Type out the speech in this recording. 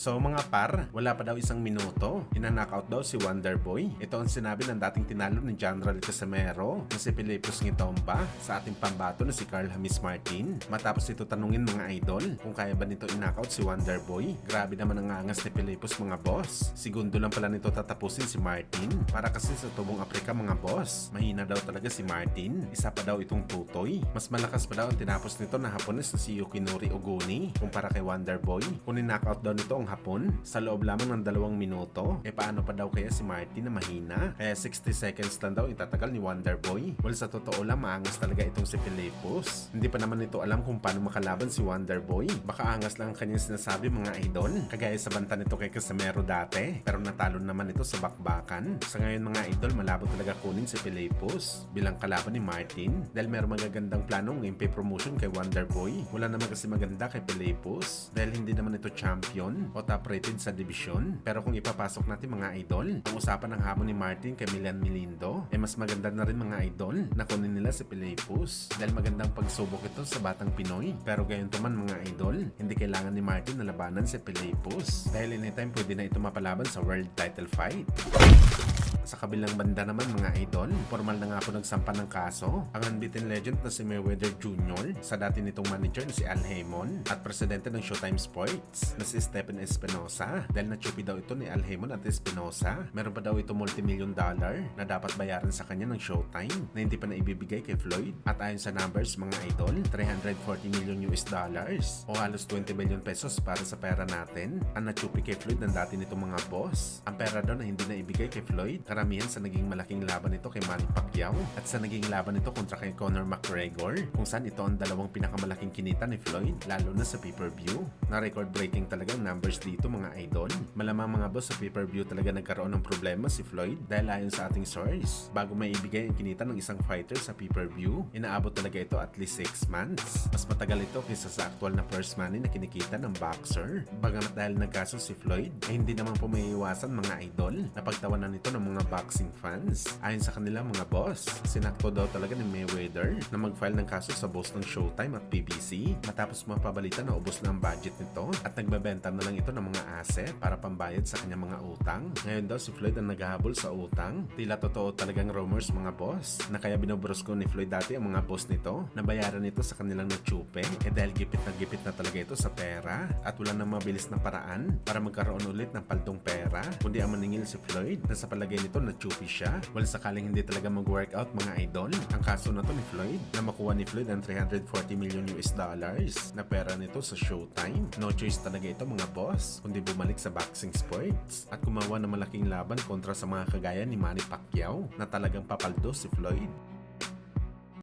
So mga par, wala pa daw isang minuto, ina-knockout daw si Wonderboy. Ito ang sinabi ng dating tinalo ni General Casimero na si Pilipos Ngitomba sa ating pambato na si Carl Hamis Martin. Matapos ito tanungin mga idol kung kaya ba nito i-knockout si Wonderboy. Grabe naman ang angas ni Pilipos mga boss. Segundo lang pala nito tatapusin si Martin. Para kasi sa tubong Aprika mga boss, mahina daw talaga si Martin. Isa pa daw itong tutoy. Mas malakas pa daw ang tinapos nito na Hapones na si Yukinori Oguni kumpara kay Wonderboy. Kung ni-knockout daw nito ang Hapon sa loob lamang ng 2 minuto, paano pa daw kaya si Martin na mahina? Kaya 60 seconds lang daw itatagal ni Wonderboy. Well, sa totoo lang, maangas talaga itong si Pilipos. Hindi pa naman ito alam kung paano makalaban si Wonderboy. Baka angas lang ang kanyang sinasabi mga idol. Kagaya sa banta nito kay Casimero dati. Pero natalo naman ito sa bakbakan. Sa ngayon mga idol, malabo talaga kunin si Pilipos bilang kalaban ni Martin. Dahil meron magagandang plano ng MP promotion kay Wonderboy. Wala naman kasi maganda kay Pilipos. Dahil hindi naman ito champion o top rated sa division. Pero kung ipapasok natin mga idol, ang usapan ng hamon ni Martin kay Milian Milindo, mas maganda na rin mga idol na kunin nila si Pilipos. Dahil magandang pagsubok ito sa batang Pinoy. Pero gayon man mga idol, hindi kailangan ni Martin na labanan si Pilipos. Dahil anytime pwede na ito mapalaban sa world title fight. Sa kabilang banda naman mga idol, formal na nga po nagsampa ng kaso ang unbeaten legend na si Mayweather Jr. sa dati nitong manager na si Al Haymon at presidente ng Showtime Sports na si Stephen Espinosa. Dahil na-chupi daw ito ni Al Haymon at Espinosa, meron pa daw ito multimillion dollar na dapat bayaran sa kanya ng Showtime na hindi pa na ibibigay kay Floyd. At ayon sa numbers mga idol, 340 million US dollars o halos 20 billion pesos para sa pera natin ang na-chupi kay Floyd ng dati nitong mga boss. Ang pera daw na hindi na ibigay kay Floyd, karamihan sa naging malaking laban nito kay Manny Pacquiao at sa naging laban nito kontra kay Conor McGregor, kung saan ito ang dalawang pinakamalaking kinita ni Floyd, lalo na sa pay-per-view. Na record-breaking talaga ang numbers dito mga idol. Malamang mga boss sa pay-per-view talaga nagkaroon ng problema si Floyd dahil ayon sa ating source, bago may ibigay ang kinita ng isang fighter sa pay-per-view, inaabot talaga ito at least 6 months. Mas matagal ito kaysa sa actual na first money na kinikita ng boxer. Bagamat dahil nagkaso si Floyd, ay hindi naman po may iwasan mga idol na pagtawanan nito ng mga boxing fans. Ayon sa kanila mga boss, sinakto daw talaga ni Mayweather na mag-file ng kaso sa boss ng Showtime at PBC matapos mapabalita na ubos na ang budget nito at nagbebenta na lang ito ng mga asset para pambayad sa kanyang mga utang. Ngayon daw si Floyd ang naghahabol sa utang. Tila totoo talagang rumors mga boss na kaya binobrosko ni Floyd dati ang mga boss nito na bayaran nito sa kanilang natsupe dahil gipit na talaga ito sa pera at wala nang mabilis na paraan para magkaroon ulit ng paldong pera kundi ang maningil si Floyd na sa palagay nito natsupi siya. Well, sakaling hindi talaga mag-workout mga idol ang kaso na to ni Floyd na makuha ni Floyd ang 340 million US dollars na pera nito sa Showtime. No choice talaga ito mga boss kundi bumalik sa boxing sports at gumawa ng malaking laban kontra sa mga kagaya ni Manny Pacquiao na talagang papaldo si Floyd.